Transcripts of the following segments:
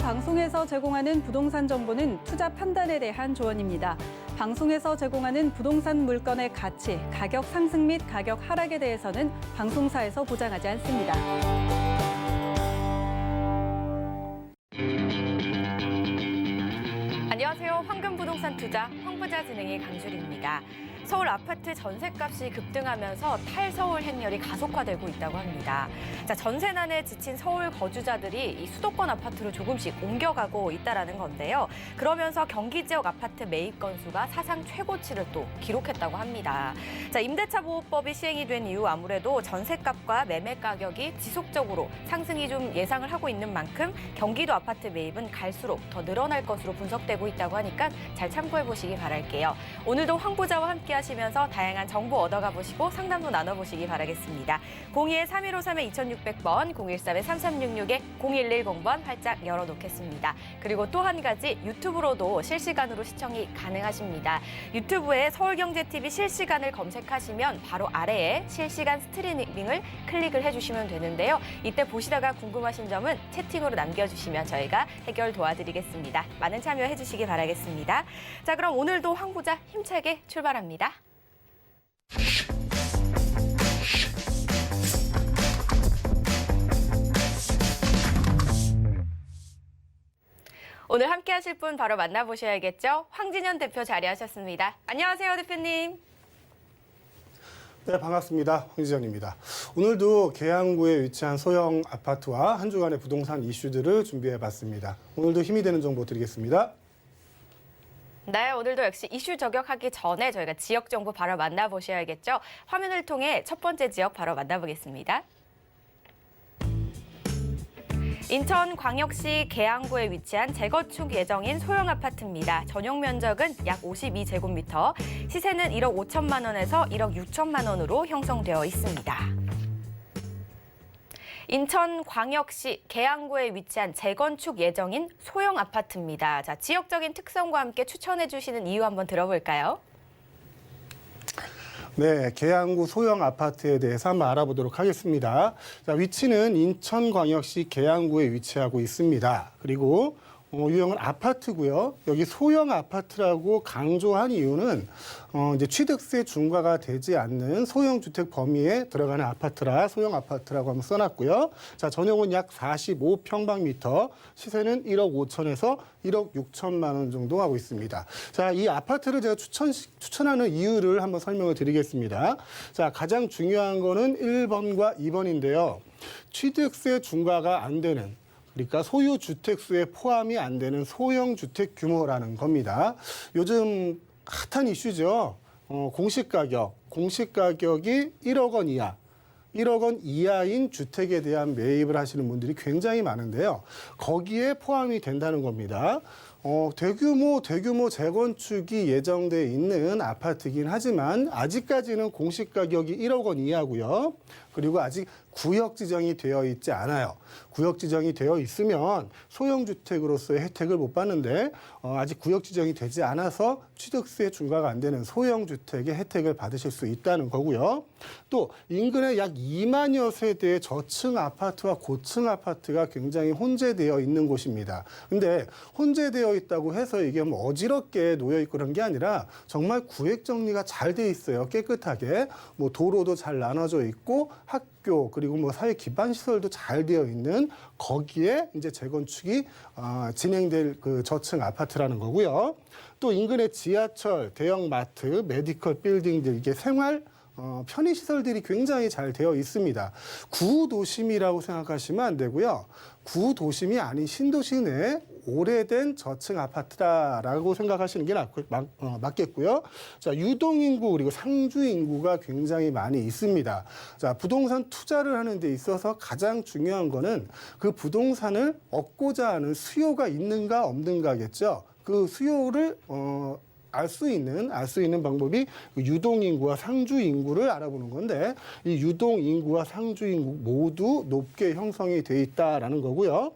방송에서 제공하는 부동산 정보는 투자 판단에 대한 조언입니다. 방송에서 제공하는 부동산 물건의 가치, 가격 상승 및 가격 하락에 대해서는 방송사에서 보장하지 않습니다. 안녕하세요. 황금부동산 투자 황부자 진행의 강주리입니다. 서울 아파트 전셋값이 급등하면서 탈서울 행렬이 가속화되고 있다고 합니다. 전세난에 지친 서울 거주자들이 이 수도권 아파트로 조금씩 옮겨가고 있다는 건데요. 그러면서 경기 지역 아파트 매입 건수가 사상 최고치를 또 기록했다고 합니다. 임대차 보호법이 시행이 된 이후 아무래도 전셋값과 매매 가격이 지속적으로 상승이 좀 예상을 하고 있는 만큼 경기도 아파트 매입은 갈수록 더 늘어날 것으로 분석되고 있다고 하니까 잘 참고해 보시기 바랄게요. 오늘도 황부자와 함께 하시면서 다양한 정보 얻어가 보시고 상담도 나눠보시기 바라겠습니다. 02-3153-2600번, 013-3366-0110번 활짝 열어놓겠습니다. 그리고 또 한 가지 유튜브로도 실시간으로 시청이 가능하십니다. 유튜브에 서울경제TV 실시간을 검색하시면 바로 아래에 실시간 스트리밍을 클릭을 해주시면 되는데요. 이때 보시다가 궁금하신 점은 채팅으로 남겨주시면 저희가 해결 도와드리겠습니다. 많은 참여해 주시기 바라겠습니다. 자, 그럼 오늘도 황부자 힘차게 출발합니다. 오늘 함께 하실 분 바로 만나보셔야겠죠? 황진현 대표 자리하셨습니다. 안녕하세요, 대표님. 네, 반갑습니다. 황진현입니다. 오늘도 계양구에 위치한 소형 아파트와 한 주간의 부동산 이슈들을 준비해봤습니다. 오늘도 힘이 되는 정보 드리겠습니다. 네, 오늘도 역시 이슈 저격하기 전에 저희가 지역 정보 바로 만나보셔야겠죠? 화면을 통해 첫 번째 지역 바로 만나보겠습니다. 인천광역시 계양구에 위치한 재건축 예정인 소형 아파트입니다. 전용 면적은 약 52제곱미터, 시세는 1억 5천만 원에서 1억 6천만 원으로 형성되어 있습니다. 인천광역시 계양구에 위치한 재건축 예정인 소형 아파트입니다. 자, 지역적인 특성과 함께 추천해 주시는 이유 한번 들어볼까요? 네, 계양구 소형 아파트에 대해서 한번 알아보도록 하겠습니다. 자, 위치는 인천광역시 계양구에 위치하고 있습니다. 그리고 유형은 아파트고요. 여기 소형 아파트라고 강조한 이유는 이제 취득세 중과가 되지 않는 소형 주택 범위에 들어가는 아파트라 소형 아파트라고 한번 써놨고요. 자, 전용은 약 45평방미터, 시세는 1억 5천에서 1억 6천만 원 정도 하고 있습니다. 자, 이 아파트를 제가 추천하는 이유를 한번 설명을 드리겠습니다. 자, 가장 중요한 거는 1번과 2번인데요. 취득세 중과가 안 되는, 그러니까 소유 주택수에 포함이 안 되는 소형 주택 규모라는 겁니다. 요즘 핫한 이슈죠. 공시가격이 1억 원 이하. 1억 원 이하인 주택에 대한 매입을 하시는 분들이 굉장히 많은데요. 거기에 포함이 된다는 겁니다. 대규모 재건축이 예정돼 있는 아파트이긴 하지만 아직까지는 공시가격이 1억 원 이하고요. 그리고 아직 구역 지정이 되어 있지 않아요. 구역 지정이 되어 있으면 소형주택으로서의 혜택을 못 받는데 아직 구역 지정이 되지 않아서 취득세 중과가 안 되는 소형주택의 혜택을 받으실 수 있다는 거고요. 또 인근에 약 2만여 세대의 저층 아파트와 고층 아파트가 굉장히 혼재되어 있는 곳입니다. 근데 혼재되어 있다고 해서 이게 뭐 어지럽게 놓여 있고 그런 게 아니라 정말 구획 정리가 잘 돼 있어요. 깨끗하게. 뭐 도로도 잘 나눠져 있고 학교 그리고 뭐 사회 기반 시설도 잘 되어 있는 거기에 이제 재건축이 진행될 그 저층 아파트라는 거고요. 또 인근에 지하철, 대형 마트, 메디컬 빌딩들 이게 생활 편의 시설들이 굉장히 잘 되어 있습니다. 구도심이라고 생각하시면 안 되고요. 구도심이 아닌 신도시 내 오래된 저층 아파트다라고 생각하시는 게 맞겠고요. 자, 유동인구 그리고 상주인구가 굉장히 많이 있습니다. 자, 부동산 투자를 하는 데 있어서 가장 중요한 거는 그 부동산을 얻고자 하는 수요가 있는가 없는가겠죠. 그 수요를 알 수 있는 방법이 유동인구와 상주인구를 알아보는 건데 이 유동인구와 상주인구 모두 높게 형성이 돼 있다라는 거고요.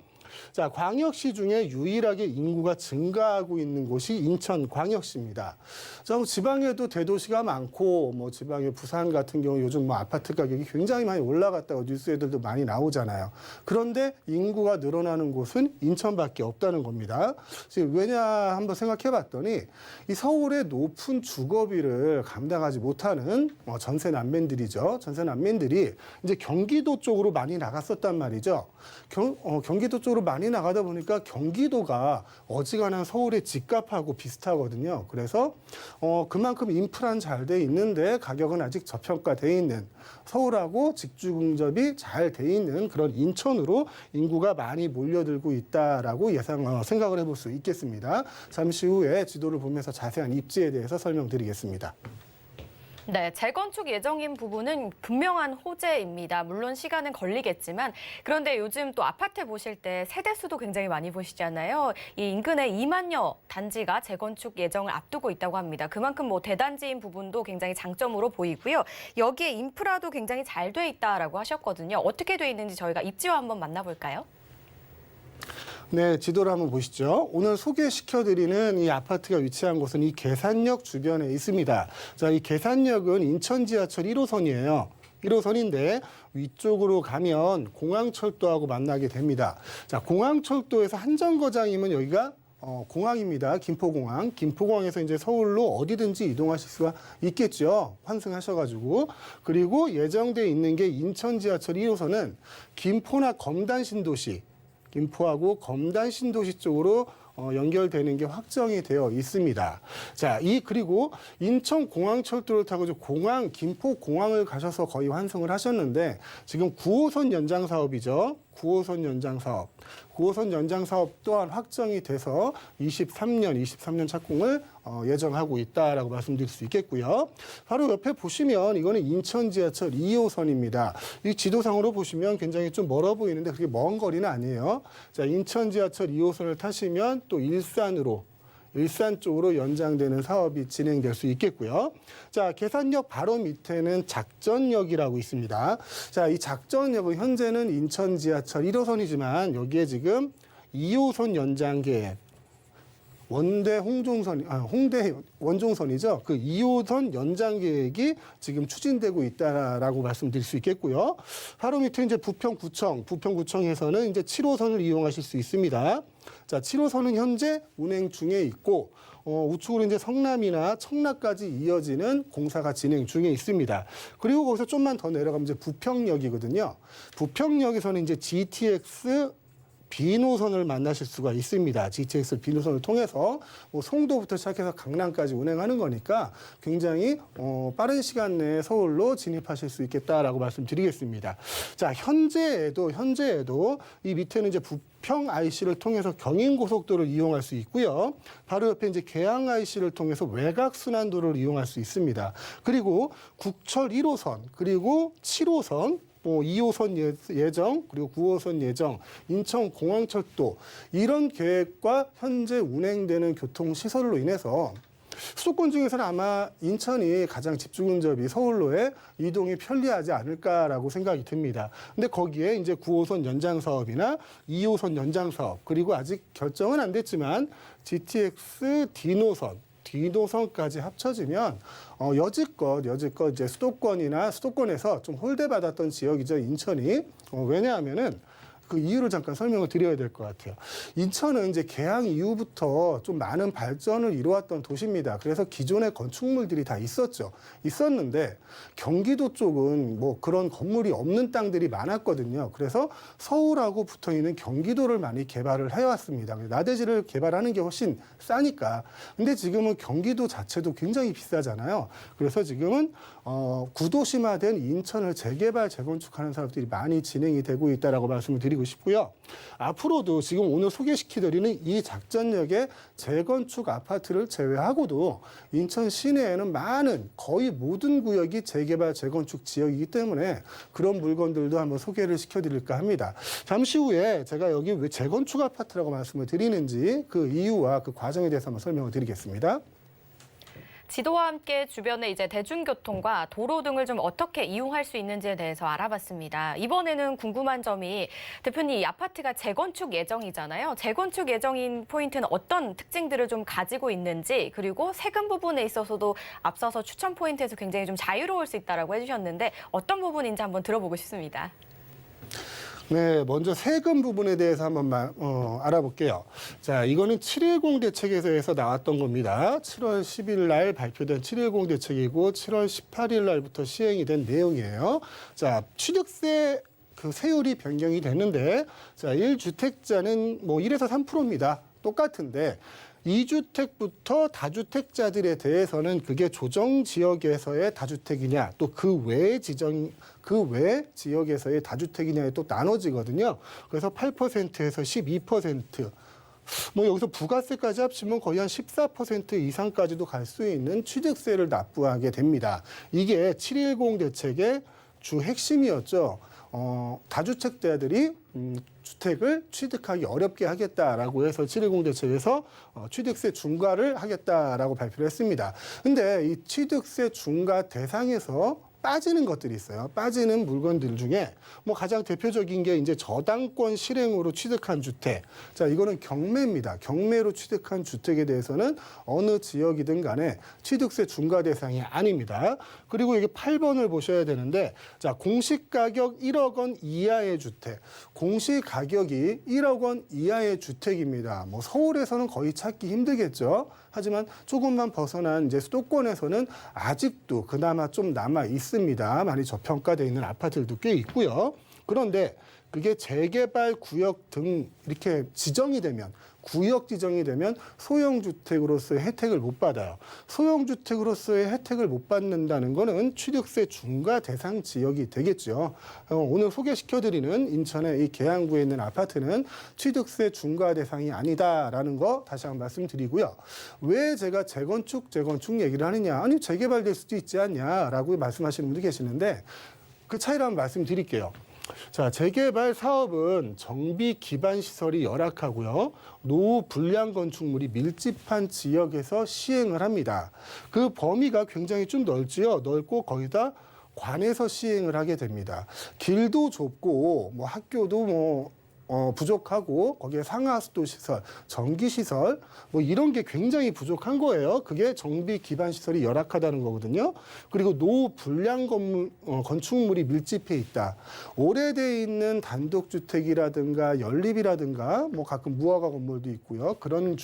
자, 광역시 중에 유일하게 인구가 증가하고 있는 곳이 인천광역시입니다. 자, 지방에도 대도시가 많고 뭐 지방의 부산 같은 경우 요즘 뭐 아파트 가격이 굉장히 많이 올라갔다고 뉴스에들도 많이 나오잖아요. 그런데 인구가 늘어나는 곳은 인천밖에 없다는 겁니다. 지금 왜냐 한번 생각해 봤더니 이 서울의 높은 주거비를 감당하지 못하는 전세 난민들이죠. 전세 난민들이 이제 경기도 쪽으로 많이 나갔었단 말이죠. 경기도 쪽으로 많이 나가다 보니까 경기도가 어지간한 서울의 집값하고 비슷하거든요. 그래서 그만큼 인프라는 잘 돼 있는데 가격은 아직 저평가돼 있는 서울하고 직주 근접이 잘 돼 있는 그런 인천으로 인구가 많이 몰려들고 있다라고 생각을 해볼 수 있겠습니다. 잠시 후에 지도를 보면서 자세한 입지에 대해서 설명드리겠습니다. 네, 재건축 예정인 부분은 분명한 호재입니다. 물론 시간은 걸리겠지만 그런데 요즘 또 아파트 보실 때 세대수도 굉장히 많이 보시잖아요. 이 인근에 2만여 단지가 재건축 예정을 앞두고 있다고 합니다. 그만큼 뭐 대단지인 부분도 굉장히 장점으로 보이고요. 여기에 인프라도 굉장히 잘 돼 있다라고 하셨거든요. 어떻게 돼 있는지 저희가 입지와 한번 만나볼까요? 네, 지도를 한번 보시죠. 오늘 소개시켜드리는 이 아파트가 위치한 곳은 이 계산역 주변에 있습니다. 자, 이 계산역은 인천 지하철 1호선이에요. 1호선인데 위쪽으로 가면 공항철도하고 만나게 됩니다. 자, 공항철도에서 한 정거장이면 여기가 공항입니다. 김포공항. 김포공항에서 이제 서울로 어디든지 이동하실 수가 있겠죠. 환승하셔가지고. 그리고 예정돼 있는 게 인천 지하철 1호선은 김포나 검단 신도시, 김포하고 검단 신도시 쪽으로 연결되는 게 확정이 되어 있습니다. 자, 그리고 인천공항철도를 타고 김포공항을 가셔서 거의 환승을 하셨는데 지금 9호선 연장 사업이죠. 9호선 연장 사업. 9호선 연장 사업 또한 확정이 돼서 23년 착공을 예정하고 있다라고 말씀드릴 수 있겠고요. 바로 옆에 보시면 이거는 인천 지하철 2호선입니다. 이 지도상으로 보시면 굉장히 좀 멀어 보이는데 그렇게 먼 거리는 아니에요. 자, 인천 지하철 2호선을 타시면 또 일산 쪽으로 연장되는 사업이 진행될 수 있겠고요. 자, 계산역 바로 밑에는 작전역이라고 있습니다. 자, 이 작전역은 현재는 인천 지하철 1호선이지만 여기에 지금 2호선 연장 계획, 홍대 원종선이죠. 그 2호선 연장 계획이 지금 추진되고 있다라고 말씀드릴 수 있겠고요. 바로 밑에 이제 부평구청에서는 이제 7호선을 이용하실 수 있습니다. 자, 7호선은 현재 운행 중에 있고 우측으로 이제 성남이나 청라까지 이어지는 공사가 진행 중에 있습니다. 그리고 거기서 좀만 더 내려가면 이제 부평역이거든요. 부평역에서는 이제 GTX B노선을 만나실 수가 있습니다. GTX B노선을 통해서 송도부터 시작해서 강남까지 운행하는 거니까 굉장히 빠른 시간 내에 서울로 진입하실 수 있겠다라고 말씀드리겠습니다. 자, 현재에도 이 밑에는 이제 부평 IC를 통해서 경인고속도로를 이용할 수 있고요. 바로 옆에 이제 계양 IC를 통해서 외곽순환도로를 이용할 수 있습니다. 그리고 국철 1호선 그리고 7호선 2호선 예정, 그리고 9호선 예정, 인천공항철도 이런 계획과 현재 운행되는 교통시설로 인해서 수도권 중에서는 아마 인천이 가장 집중 근접이 서울로의 이동이 편리하지 않을까라고 생각이 듭니다. 근데 거기에 이제 9호선 연장 사업이나 2호선 연장 사업, 그리고 아직 결정은 안 됐지만 GTX D노선까지 합쳐지면 여지껏 이제 수도권에서 좀 홀대받았던 지역이죠, 인천이. 왜냐하면은 그 이유를 잠깐 설명을 드려야 될 것 같아요. 인천은 이제 개항 이후부터 좀 많은 발전을 이루었던 도시입니다. 그래서 기존의 건축물들이 다 있었는데 경기도 쪽은 뭐 그런 건물이 없는 땅들이 많았거든요. 그래서 서울하고 붙어 있는 경기도를 많이 개발을 해왔습니다. 나대지를 개발하는 게 훨씬 싸니까. 근데 지금은 경기도 자체도 굉장히 비싸잖아요. 그래서 지금은 구도심화된 인천을 재개발, 재건축하는 사업들이 많이 진행이 되고 있다라고 말씀을 드리고 싶고요. 앞으로도 지금 오늘 소개시켜드리는 이 작전역의 재건축 아파트를 제외하고도 인천 시내에는 많은 거의 모든 구역이 재개발, 재건축 지역이기 때문에 그런 물건들도 한번 소개를 시켜드릴까 합니다. 잠시 후에 제가 여기 왜 재건축 아파트라고 말씀을 드리는지 그 이유와 그 과정에 대해서 한번 설명을 드리겠습니다. 지도와 함께 주변의 이제 대중교통과 도로 등을 좀 어떻게 이용할 수 있는지에 대해서 알아봤습니다. 이번에는 궁금한 점이 대표님, 이 아파트가 재건축 예정이잖아요. 재건축 예정인 포인트는 어떤 특징들을 좀 가지고 있는지, 그리고 세금 부분에 있어서도 앞서서 추천 포인트에서 굉장히 좀 자유로울 수 있다라고 해주셨는데 어떤 부분인지 한번 들어보고 싶습니다. 네, 먼저 세금 부분에 대해서 한번 알아볼게요. 자, 이거는 7.10 대책에서 나왔던 겁니다. 7월 10일 날 발표된 7.10 대책이고 7월 18일 날부터 시행이 된 내용이에요. 자, 취득세 그 세율이 변경이 되는데, 자, 1주택자는 뭐 1에서 3%입니다. 똑같은데 2주택부터 다주택자들에 대해서는 그게 조정 지역에서의 다주택이냐, 또 그 외 지역에서의 다주택이냐에 또 나눠지거든요. 그래서 8%에서 12%. 뭐 여기서 부가세까지 합치면 거의 한 14% 이상까지도 갈 수 있는 취득세를 납부하게 됩니다. 이게 7.10 대책의 주 핵심이었죠. 다주택자들이 주택을 취득하기 어렵게 하겠다라고 해서 7.10 대책에서 취득세 중과를 하겠다라고 발표를 했습니다. 근데 이 취득세 중과 대상에서 빠지는 것들이 있어요. 빠지는 물건들 중에 뭐 가장 대표적인 게 이제 저당권 실행으로 취득한 주택. 자, 이거는 경매입니다. 경매로 취득한 주택에 대해서는 어느 지역이든 간에 취득세 중과 대상이 아닙니다. 그리고 이게 8번을 보셔야 되는데, 자, 공시가격 1억 원 이하의 주택. 공시가격이 1억 원 이하의 주택입니다. 뭐 서울에서는 거의 찾기 힘들겠죠. 하지만 조금만 벗어난 이제 수도권에서는 아직도 그나마 좀 남아 있습니다. 많이 저평가되어 있는 아파트들도 꽤 있고요. 그런데 그게 재개발 구역 등 이렇게 지정이 되면, 구역 지정이 되면 소형주택으로서의 혜택을 못 받아요. 소형주택으로서의 혜택을 못 받는다는 거는 취득세 중과 대상 지역이 되겠죠. 오늘 소개시켜드리는 인천의 이 계양구에 있는 아파트는 취득세 중과 대상이 아니다라는 거 다시 한번 말씀드리고요. 왜 제가 재건축 얘기를 하느냐? 아니, 재개발될 수도 있지 않냐라고 말씀하시는 분도 계시는데 그 차이를 한번 말씀드릴게요. 자, 재개발 사업은 정비 기반 시설이 열악하고요. 노후 불량 건축물이 밀집한 지역에서 시행을 합니다. 그 범위가 굉장히 좀 넓지요. 넓고 거기다 관에서 시행을 하게 됩니다. 길도 좁고 뭐 학교도 부족하고 거기에 상하수도 시설, 전기 시설 뭐 이런 게 굉장히 부족한 거예요. 그게 정비 기반 시설이 열악하다는 거거든요. 그리고 노후 불량 건축물이 밀집해 있다. 오래돼 있는 단독주택이라든가 연립이라든가 뭐 가끔 무허가 건물도 있고요. 그런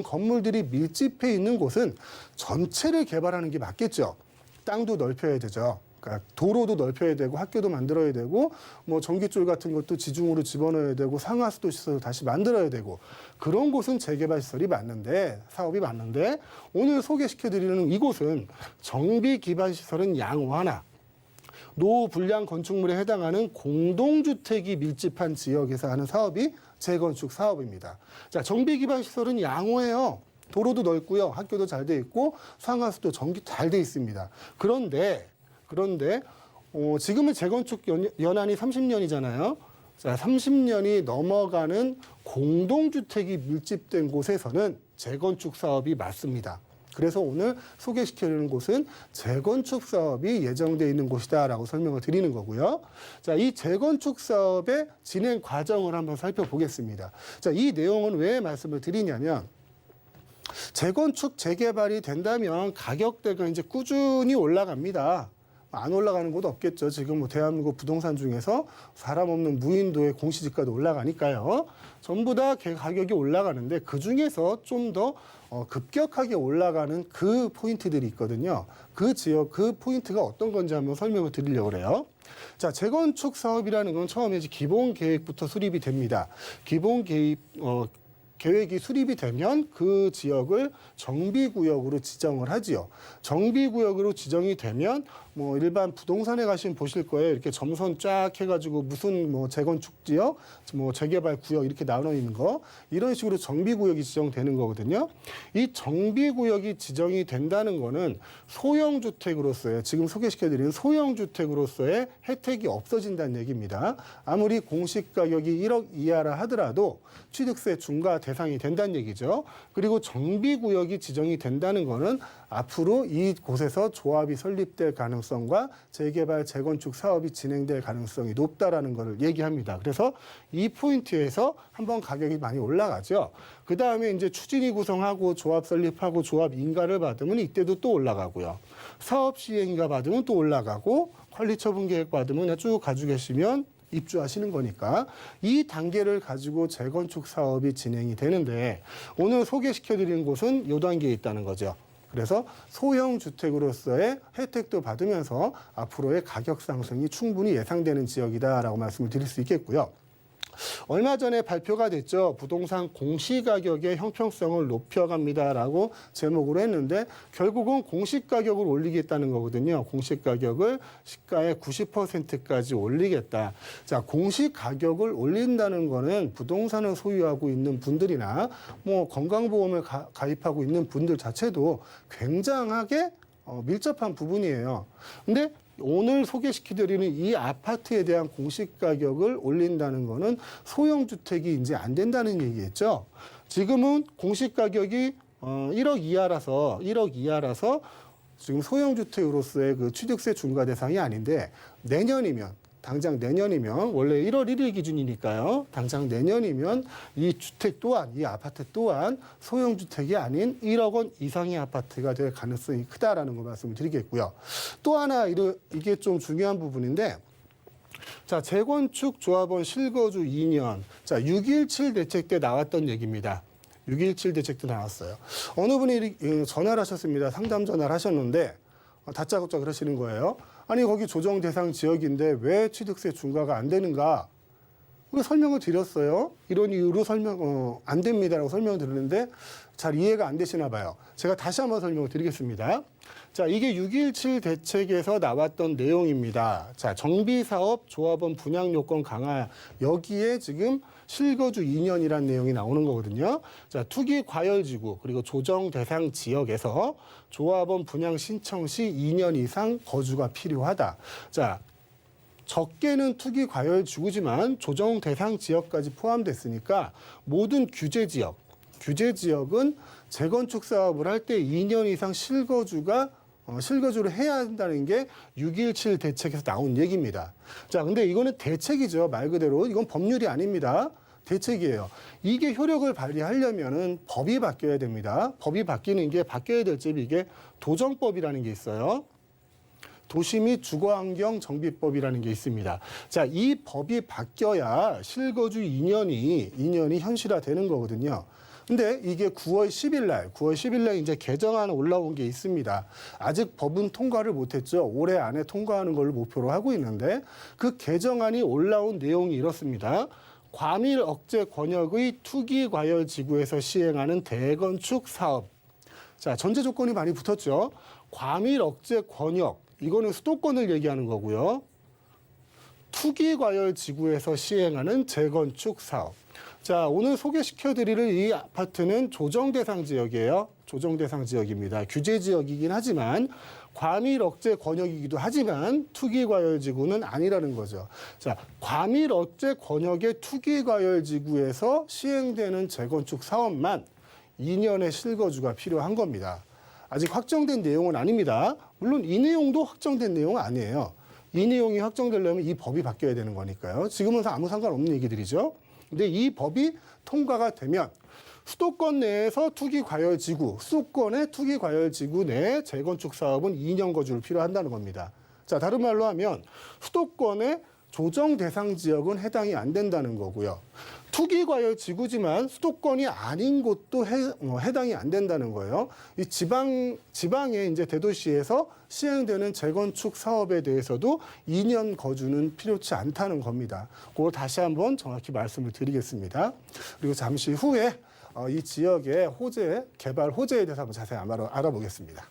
건물들이 밀집해 있는 곳은 전체를 개발하는 게 맞겠죠. 땅도 넓혀야 되죠. 그러니까 도로도 넓혀야 되고 학교도 만들어야 되고 뭐 전기줄 같은 것도 지중으로 집어넣어야 되고 상하수도 시설을 다시 만들어야 되고 그런 곳은 재개발 시설이 맞는데, 사업이 맞는데, 오늘 소개시켜드리는 이곳은 정비 기반 시설은 양호하나 노후 불량 건축물에 해당하는 공동주택이 밀집한 지역에서 하는 사업이 재건축 사업입니다. 자, 정비 기반 시설은 양호해요. 도로도 넓고요, 학교도 잘 돼 있고 상하수도 전기 잘 돼 있습니다. 그런데 지금은 재건축 연한이 30년이잖아요. 자, 30년이 넘어가는 공동주택이 밀집된 곳에서는 재건축 사업이 맞습니다. 그래서 오늘 소개시켜드리는 곳은 재건축 사업이 예정되어 있는 곳이다라고 설명을 드리는 거고요. 자, 이 재건축 사업의 진행 과정을 한번 살펴보겠습니다. 자, 이 내용은 왜 말씀을 드리냐면, 재건축, 재개발이 된다면 가격대가 이제 꾸준히 올라갑니다. 안 올라가는 곳 없겠죠. 지금 뭐 대한민국 부동산 중에서 사람 없는 무인도의 공시지가도 올라가니까요. 전부 다 가격이 올라가는데 그 중에서 좀 더 급격하게 올라가는 그 포인트들이 있거든요. 그 지역, 그 포인트가 어떤 건지 한번 설명을 드리려고 그래요. 자, 재건축 사업이라는 건 처음에 이제 기본 계획부터 수립이 됩니다. 기본 계획이 수립이 되면 그 지역을 정비구역으로 지정을 하지요. 정비구역으로 지정이 되면 뭐 일반 부동산에 가시면 보실 거예요. 이렇게 점선 쫙 해가지고 무슨 뭐 재건축 지역, 뭐 재개발 구역 이렇게 나눠 있는 거 이런 식으로 정비구역이 지정되는 거거든요. 이 정비구역이 지정이 된다는 거는 소형주택으로서의 지금 소개시켜드린 소형주택으로서의 혜택이 없어진다는 얘기입니다. 아무리 공시가격이 1억 이하라 하더라도 취득세 중과 대상이 된다는 얘기죠. 그리고 정비구역이 지정이 된다는 거는 앞으로 이곳에서 조합이 설립될 가능성과 재개발, 재건축 사업이 진행될 가능성이 높다라는 것을 얘기합니다. 그래서 이 포인트에서 한번 가격이 많이 올라가죠. 그 다음에 이제 추진위 구성하고 조합 설립하고 조합 인가를 받으면 이때도 또 올라가고요. 사업 시행인가 받으면 또 올라가고 관리처분 계획 받으면 그냥 쭉 가지고 계시면 입주하시는 거니까 이 단계를 가지고 재건축 사업이 진행이 되는데 오늘 소개시켜드린 곳은 이 단계에 있다는 거죠. 그래서 소형 주택으로서의 혜택도 받으면서 앞으로의 가격 상승이 충분히 예상되는 지역이다라고 말씀을 드릴 수 있겠고요. 얼마 전에 발표가 됐죠. 부동산 공시가격의 형평성을 높여갑니다라고 제목으로 했는데 결국은 공시가격을 올리겠다는 거거든요. 공시가격을 시가의 90%까지 올리겠다. 자, 공시가격을 올린다는 거는 부동산을 소유하고 있는 분들이나 뭐 건강보험을 가입하고 있는 분들 자체도 굉장하게 밀접한 부분이에요. 근데 오늘 소개시켜드리는 이 아파트에 대한 공시가격을 올린다는 거는 소형주택이 이제 안 된다는 얘기겠죠. 지금은 공시가격이 1억 이하라서 지금 소형주택으로서의 그 취득세 중과 대상이 아닌데 당장 내년이면 원래 1월 1일 기준이니까요. 당장 내년이면 이 주택 또한 이 아파트 또한 소형주택이 아닌 1억 원 이상의 아파트가 될 가능성이 크다라는 거 말씀을 드리겠고요. 또 하나 이게 좀 중요한 부분인데 자, 재건축 조합원 실거주 2년. 자, 6.17 대책 때 나왔던 얘기입니다. 6.17 대책 때 나왔어요. 어느 분이 전화를 하셨습니다. 상담 전화를 하셨는데 다짜고짜 그러시는 거예요. 아니 거기 조정 대상 지역인데 왜 취득세 중과가 안 되는가? 설명을 드렸어요. 이런 이유로 안 됩니다라고 설명을 드렸는데 잘 이해가 안 되시나 봐요. 제가 다시 한번 설명을 드리겠습니다. 자, 이게 6.17 대책에서 나왔던 내용입니다. 자, 정비사업 조합원 분양 요건 강화 여기에 지금 실거주 2년이라는 내용이 나오는 거거든요. 자, 투기 과열지구 그리고 조정 대상 지역에서 조합원 분양 신청 시 2년 이상 거주가 필요하다. 자, 적게는 투기 과열 지구지만 조정 대상 지역까지 포함됐으니까 모든 규제 지역은 재건축 사업을 할 때 2년 이상 실거주를 해야 한다는 게 6.17 대책에서 나온 얘기입니다. 자, 근데 이거는 대책이죠. 말 그대로 이건 법률이 아닙니다. 대책이에요. 이게 효력을 발휘하려면은 법이 바뀌어야 됩니다. 법이 바뀌어야 될 점이 이게 도정법이라는 게 있어요. 도시 및 주거환경 정비법이라는 게 있습니다. 자, 이 법이 바뀌어야 실거주 2년이 현실화되는 거거든요. 근데 이게 9월 10일 날 이제 개정안 올라온 게 있습니다. 아직 법은 통과를 못했죠. 올해 안에 통과하는 걸 목표로 하고 있는데 그 개정안이 올라온 내용이 이렇습니다. 과밀 억제 권역의 투기 과열 지구에서 시행하는 대건축 사업. 자, 전제 조건이 많이 붙었죠. 과밀 억제 권역. 이거는 수도권을 얘기하는 거고요. 투기 과열 지구에서 시행하는 재건축 사업. 자, 오늘 소개시켜드릴 이 아파트는 조정 대상 지역이에요. 조정 대상 지역입니다. 규제 지역이긴 하지만 과밀 억제 권역이기도 하지만 투기 과열 지구는 아니라는 거죠. 자, 과밀 억제 권역의 투기 과열 지구에서 시행되는 재건축 사업만 2년의 실거주가 필요한 겁니다. 아직 확정된 내용은 아닙니다. 물론 이 내용도 확정된 내용은 아니에요. 이 내용이 확정되려면 이 법이 바뀌어야 되는 거니까요. 지금은 아무 상관없는 얘기들이죠. 근데 이 법이 통과가 되면 수도권 내에서 수도권의 투기 과열 지구 내 재건축 사업은 2년 거주를 필요한다는 겁니다. 자, 다른 말로 하면 수도권의 조정 대상 지역은 해당이 안 된다는 거고요. 투기 과열 지구지만 수도권이 아닌 곳도 해당이 안 된다는 거예요. 이 지방의 이제 대도시에서 시행되는 재건축 사업에 대해서도 2년 거주는 필요치 않다는 겁니다. 그걸 다시 한번 정확히 말씀을 드리겠습니다. 그리고 잠시 후에 이 지역의 개발 호재에 대해서 한번 자세히 알아보겠습니다.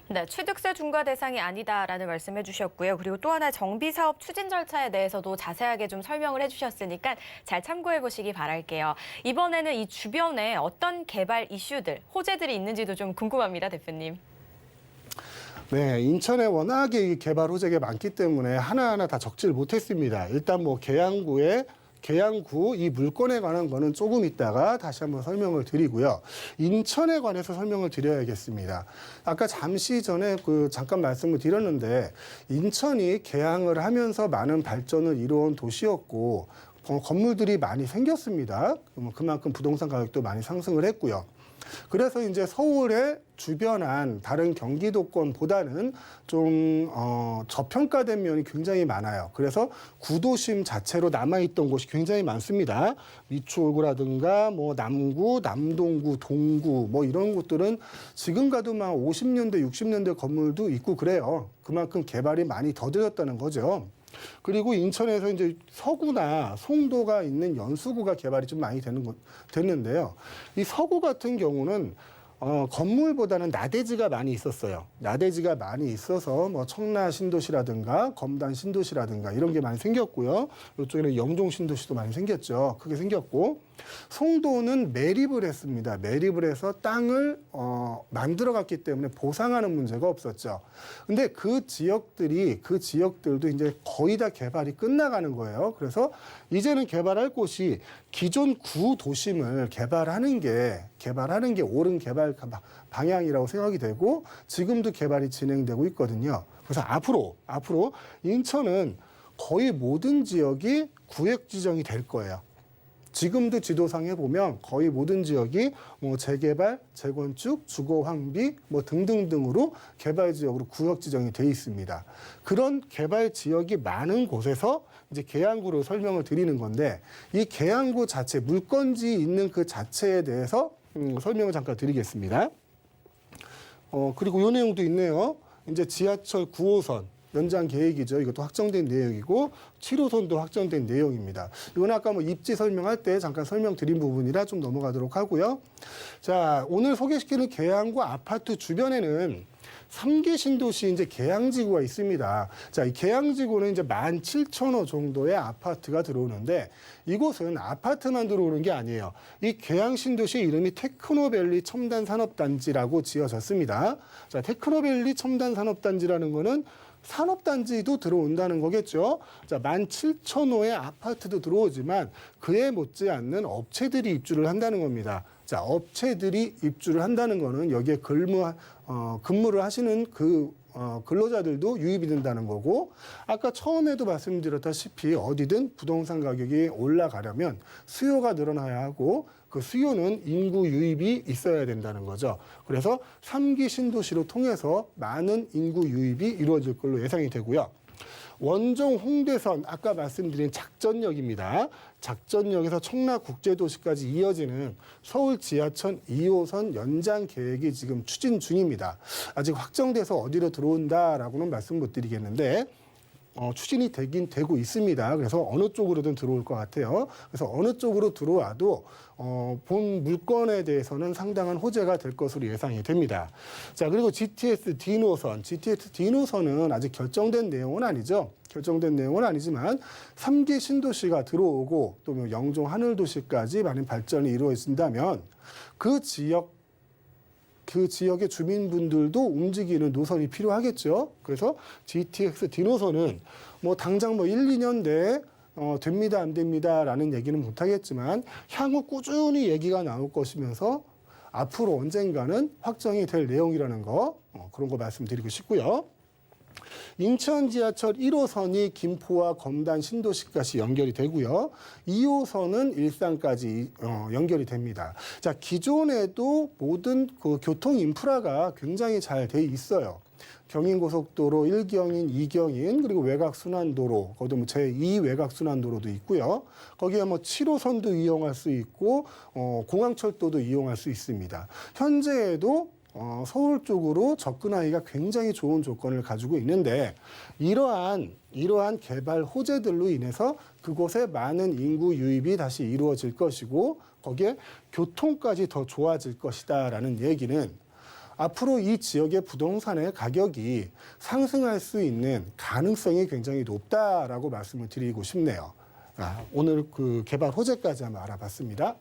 네, 취득세 중과 대상이 아니다라는 말씀해 주셨고요. 그리고 또 하나 정비사업 추진 절차에 대해서도 자세하게 좀 설명을 해주셨으니까 잘 참고해 보시기 바랄게요. 이번에는 이 주변에 어떤 개발 이슈들, 호재들이 있는지도 좀 궁금합니다, 대표님. 네, 인천에 워낙에 이 개발 호재가 많기 때문에 하나하나 다 적지를 못했습니다. 일단 뭐 계양구 이 물건에 관한 거는 조금 있다가 다시 한번 설명을 드리고요. 인천에 관해서 설명을 드려야겠습니다. 아까 잠시 전에 잠깐 말씀을 드렸는데 인천이 개항을 하면서 많은 발전을 이루어온 도시였고 건물들이 많이 생겼습니다. 그만큼 부동산 가격도 많이 상승을 했고요. 그래서 이제 서울의 주변한 다른 경기도권보다는 좀 저평가된 면이 굉장히 많아요. 그래서 구도심 자체로 남아있던 곳이 굉장히 많습니다. 미추홀구라든가 뭐 남구, 남동구, 동구 뭐 이런 곳들은 지금 가도 막 50년대, 60년대 건물도 있고 그래요. 그만큼 개발이 많이 더뎌졌다는 거죠. 그리고 인천에서 이제 서구나 송도가 있는 연수구가 개발이 좀 많이 됐는데요. 이 서구 같은 경우는 건물보다는 나대지가 많이 있었어요. 나대지가 많이 있어서 뭐 청라 신도시라든가 검단 신도시라든가 이런 게 많이 생겼고요. 이쪽에는 영종 신도시도 많이 생겼죠. 크게 생겼고 송도는 매립을 했습니다. 매립을 해서 땅을 만들어갔기 때문에 보상하는 문제가 없었죠. 근데 그 지역들도 이제 거의 다 개발이 끝나가는 거예요. 그래서 이제는 개발할 곳이 기존 구 도심을 개발하는 게 옳은 개발 방향이라고 생각이 되고 지금도 개발이 진행되고 있거든요. 그래서 앞으로 인천은 거의 모든 지역이 구획 지정이 될 거예요. 지금도 지도상에 보면 거의 모든 지역이 뭐 재개발, 재건축, 주거 환비 뭐 등등등으로 개발 지역으로 구역 지정이 돼 있습니다. 그런 개발 지역이 많은 곳에서 이제 계양구로 설명을 드리는 건데 이 계양구 자체 물건지 있는 그 자체에 대해서 설명을 잠깐 드리겠습니다. 그리고 이 내용도 있네요. 이제 지하철 9호선 연장 계획이죠. 이것도 확정된 내용이고 7호선도 확정된 내용입니다. 이건 아까 뭐 입지 설명할 때 잠깐 설명드린 부분이라 좀 넘어가도록 하고요. 자, 오늘 소개시키는 계양구 아파트 주변에는 3기 신도시 이제 계양지구가 있습니다. 자, 이 계양지구는 이제 17,000호 정도의 아파트가 들어오는데 이곳은 아파트만 들어오는 게 아니에요. 이 계양 신도시 이름이 테크노밸리 첨단산업단지라고 지어졌습니다. 자, 테크노밸리 첨단산업단지라는 거는 산업단지도 들어온다는 거겠죠. 자, 17,000호의 아파트도 들어오지만 그에 못지않는 업체들이 입주를 한다는 겁니다. 자, 업체들이 입주를 한다는 거는 여기에 근무를 하시는 근로자들도 유입이 된다는 거고 아까 처음에도 말씀드렸다시피 어디든 부동산 가격이 올라가려면 수요가 늘어나야 하고 그 수요는 인구 유입이 있어야 된다는 거죠. 그래서 3기 신도시로 통해서 많은 인구 유입이 이루어질 걸로 예상이 되고요. 원종 홍대선 아까 말씀드린 작전역입니다. 작전역에서 청라국제도시까지 이어지는 서울 지하철 2호선 연장 계획이 지금 추진 중입니다. 아직 확정돼서 어디로 들어온다라고는 말씀 못 드리겠는데 추진이 되긴 되고 있습니다. 그래서 어느 쪽으로든 들어올 것 같아요. 그래서 어느 쪽으로 들어와도 본 물건에 대해서는 상당한 호재가 될 것으로 예상이 됩니다. 자, 그리고 GTS D-노선은 아직 결정된 내용은 아니죠. 결정된 내용은 아니지만 3기 신도시가 들어오고 또 뭐 영종 하늘도시까지 많은 발전이 이루어진다면 그 지역의 주민분들도 움직이는 노선이 필요하겠죠. 그래서 GTX D-노선은 뭐 당장 뭐 1, 2년 내에 됩니다, 안 됩니다라는 얘기는 못하겠지만 향후 꾸준히 얘기가 나올 것이면서 앞으로 언젠가는 확정이 될 내용이라는 거 그런 거 말씀드리고 싶고요. 인천 지하철 1호선이 김포와 검단 신도시까지 연결이 되고요. 2호선은 일산까지 연결이 됩니다. 자, 기존에도 모든 그 교통 인프라가 굉장히 잘 돼 있어요. 경인고속도로 1경인, 2경인, 그리고 외곽순환도로, 거기도 뭐 제2 외곽순환도로도 있고요. 거기에 뭐 7호선도 이용할 수 있고, 공항철도도 이용할 수 있습니다. 현재에도 서울 쪽으로 접근하기가 굉장히 좋은 조건을 가지고 있는데 이러한 개발 호재들로 인해서 그곳에 많은 인구 유입이 다시 이루어질 것이고 거기에 교통까지 더 좋아질 것이다라는 얘기는 앞으로 이 지역의 부동산의 가격이 상승할 수 있는 가능성이 굉장히 높다라고 말씀을 드리고 싶네요. 오늘 그 개발 호재까지 한번 알아봤습니다.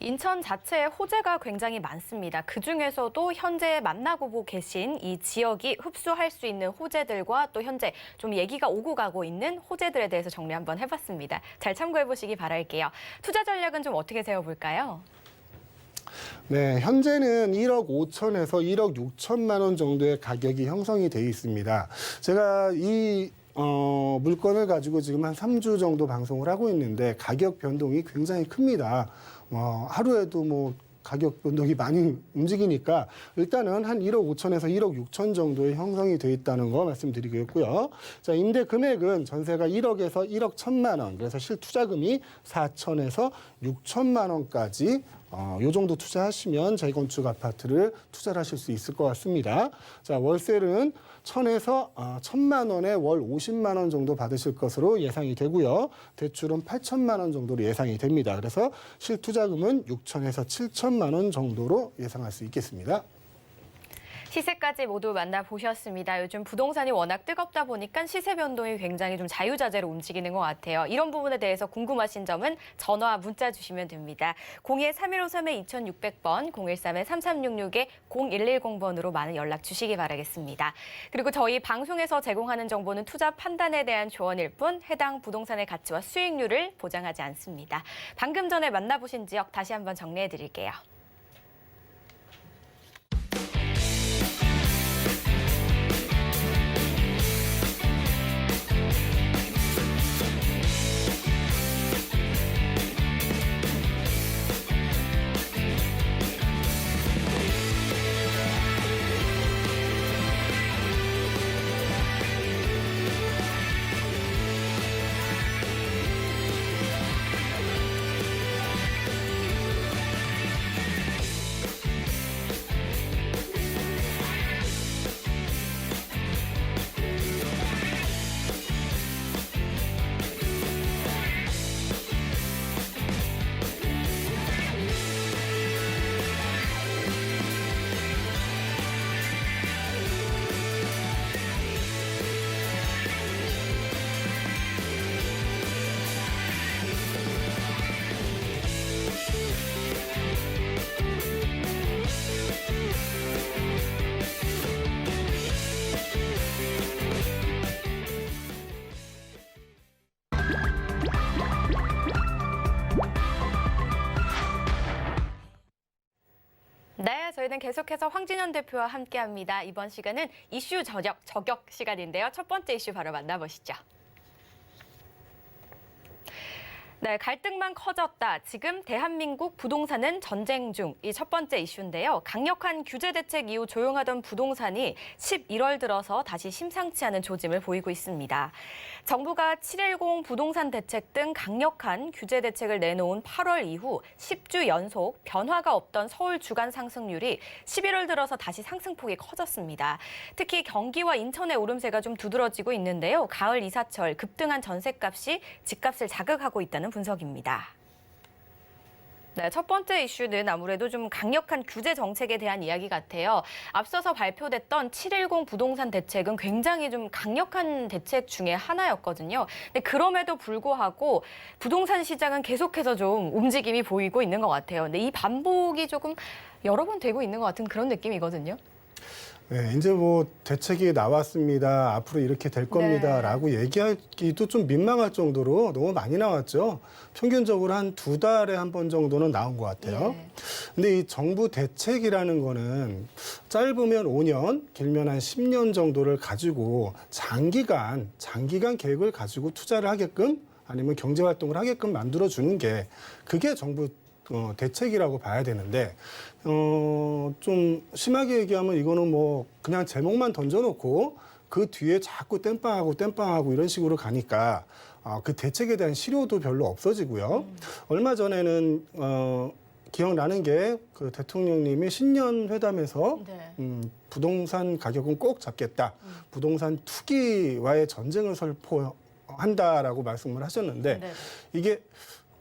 인천 자체에 호재가 굉장히 많습니다. 그중에서도 현재 만나고 계신 이 지역이 흡수할 수 있는 호재들과 또 현재 좀 얘기가 오고 가고 있는 호재들에 대해서 정리 한번 해봤습니다. 잘 참고해 보시기 바랄게요. 투자 전략은 좀 어떻게 세워볼까요? 네, 현재는 1억 5천에서 1억 6천만 원 정도의 가격이 형성이 돼 있습니다. 제가 이 물건을 가지고 지금 한 3주 정도 방송을 하고 있는데 가격 변동이 굉장히 큽니다. 하루에도 뭐 가격 변동이 많이 움직이니까 일단은 한 1억 5천에서 1억 6천 정도의 형성이 돼 있다는 거 말씀드리겠고요. 자, 임대 금액은 전세가 1억에서 1억 1천만 원, 그래서 실투자금이 4천에서 6천만 원까지 요 정도 투자하시면 재건축 아파트를 투자를 하실 수 있을 것 같습니다. 자, 월세는 1,000에서 1,000만 원에 월 50만 원 정도 받으실 것으로 예상이 되고요. 대출은 8천만 원 정도로 예상이 됩니다. 그래서 실투자금은 6천에서 7천만 원 정도로 예상할 수 있겠습니다. 시세까지 모두 만나보셨습니다. 요즘 부동산이 워낙 뜨겁다 보니까 시세 변동이 굉장히 좀 자유자재로 움직이는 것 같아요. 이런 부분에 대해서 궁금하신 점은 전화, 문자 주시면 됩니다. 02-3153-2600번, 013-3366-0110번으로 많은 연락 주시기 바라겠습니다. 그리고 저희 방송에서 제공하는 정보는 투자 판단에 대한 조언일 뿐 해당 부동산의 가치와 수익률을 보장하지 않습니다. 방금 전에 만나보신 지역 다시 한번 정리해 드릴게요. 네, 저희는 계속해서 황진현 대표와 함께합니다. 이번 시간은 이슈 저격 시간인데요. 첫 번째 이슈 바로 만나보시죠. 네, 갈등만 커졌다. 지금 대한민국 부동산은 전쟁 중. 이 첫 번째 이슈인데요. 강력한 규제 대책 이후 조용하던 부동산이 11월 들어서 다시 심상치 않은 조짐을 보이고 있습니다. 정부가 7.10 부동산 대책 등 강력한 규제 대책을 내놓은 8월 이후 10주 연속 변화가 없던 서울 주간 상승률이 11월 들어서 다시 상승폭이 커졌습니다. 특히 경기와 인천의 오름세가 좀 두드러지고 있는데요. 가을 이사철 급등한 전셋값이 집값을 자극하고 있다는 분석입니다. 네, 첫 번째 이슈는 아무래도 좀 강력한 규제 정책에 대한 이야기 같아요. 앞서서 발표됐던 7.10 부동산 대책은 굉장히 좀 강력한 대책 중에 하나였거든요. 근데 그럼에도 불구하고 부동산 시장은 계속해서 좀 움직임이 보이고 있는 것 같아요. 근데 이 반복이 조금 여러 번 되고 있는 것 같은 그런 느낌이거든요. 네, 이제 뭐 대책이 나왔습니다. 앞으로 이렇게 될 겁니다라고 얘기하기도 좀 민망할 정도로 너무 많이 나왔죠. 평균적으로 한 2달에 한 번 정도는 나온 것 같아요. 근데 이 정부 대책이라는 거는 짧으면 5년, 길면 한 10년 정도를 가지고 장기간 계획을 가지고 투자를 하게끔 아니면 경제 활동을 하게끔 만들어 주는 게 그게 정부 대책이라고 봐야 되는데 좀 심하게 얘기하면 이거는 뭐 그냥 제목만 던져놓고 그 뒤에 자꾸 땜빵하고 이런 식으로 가니까 그 대책에 대한 실효도 별로 없어지고요. 얼마 전에는 기억나는 게 그 대통령님이 신년 회담에서 부동산 가격은 꼭 잡겠다. 부동산 투기와의 전쟁을 선포한다라고 말씀을 하셨는데 이게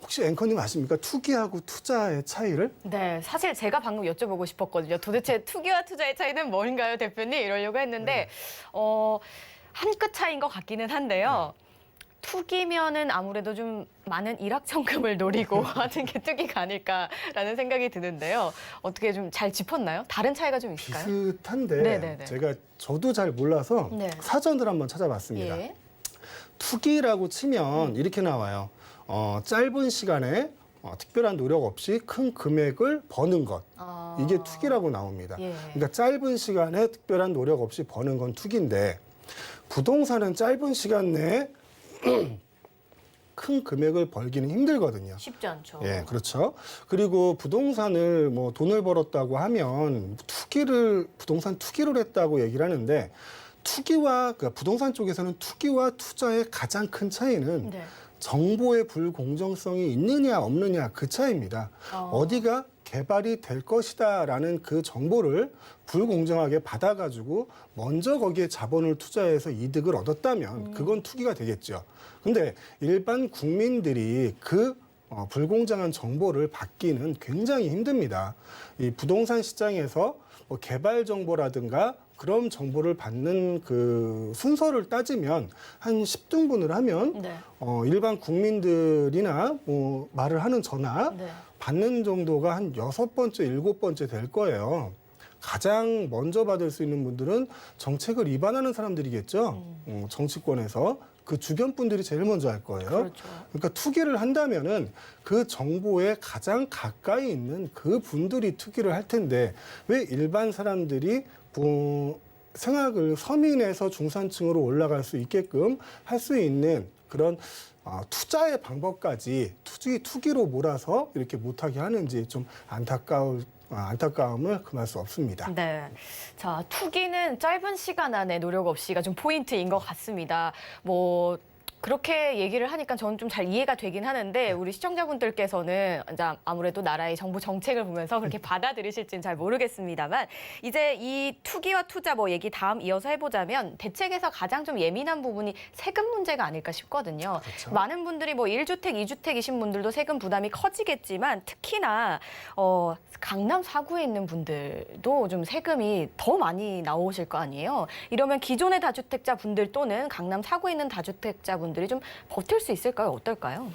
혹시 앵커님 아십니까? 투기하고 투자의 차이를? 네, 사실 제가 방금 여쭤보고 싶었거든요. 도대체 투기와 투자의 차이는 뭔가요, 대표님? 이러려고 했는데 한 끗 차이인 것 같기는 한데요. 투기면은 아무래도 좀 많은 일확천금을 노리고 하는 게 투기가 아닐까라는 생각이 드는데요. 어떻게 좀 잘 짚었나요? 다른 차이가 좀 있을까요? 비슷한데 네네네. 저도 잘 몰라서 네. 사전을 한번 찾아봤습니다. 예. 투기라고 치면 이렇게 나와요. 짧은 시간에 특별한 노력 없이 큰 금액을 버는 것. 아. 이게 투기라고 나옵니다. 예. 그러니까 짧은 시간에 특별한 노력 없이 버는 건 투기인데 부동산은 짧은 시간 내에 큰 금액을 벌기는 힘들거든요. 쉽지 않죠. 예, 그렇죠. 그리고 부동산을 뭐 돈을 벌었다고 하면 부동산 투기를 했다고 얘기를 하는데 그러니까 부동산 쪽에서는 투기와 투자의 가장 큰 차이는 네. 정보의 불공정성이 있느냐 없느냐 그 차이입니다. 어디가 개발이 될 것이다라는 그 정보를 불공정하게 받아가지고 먼저 거기에 자본을 투자해서 이득을 얻었다면 그건 투기가 되겠죠. 근데 일반 국민들이 그 불공정한 정보를 받기는 굉장히 힘듭니다. 이 부동산 시장에서 뭐 개발 정보라든가 그런 정보를 받는 그 순서를 따지면 한 10등분을 하면 네. 일반 국민들이나 뭐 말을 하는 저나 네. 받는 정도가 한 6번째, 7번째 될 거예요. 가장 먼저 받을 수 있는 분들은 정책을 위반하는 사람들이겠죠. 정치권에서 그 주변 분들이 제일 먼저 할 거예요. 그렇죠. 그러니까 투기를 한다면은 그 정보에 가장 가까이 있는 그 분들이 투기를 할 텐데 왜 일반 사람들이 생활을 서민에서 중산층으로 올라갈 수 있게끔 할 수 있는 그런 투자의 방법까지 투기로 몰아서 이렇게 못하게 하는지 좀 안타까움을 금할 수 없습니다. 네. 자, 투기는 짧은 시간 안에 노력 없이가 좀 포인트인 것 같습니다. 뭐, 그렇게 얘기를 하니까 저는 좀 잘 이해가 되긴 하는데 우리 시청자분들께서는 이제 아무래도 나라의 정부 정책을 보면서 그렇게 받아들이실지는 잘 모르겠습니다만 이제 이 투기와 투자 뭐 얘기 다음 이어서 해보자면 대책에서 가장 좀 예민한 부분이 세금 문제가 아닐까 싶거든요. 그렇죠. 많은 분들이 뭐 1주택, 2주택이신 분들도 세금 부담이 커지겠지만 특히나 강남 4구에 있는 분들도 좀 세금이 더 많이 나오실 거 아니에요. 이러면 기존의 다주택자 분들 또는 강남 4구에 있는 다주택자 분들이 좀 버틸 수 있을까요? 어떨까요?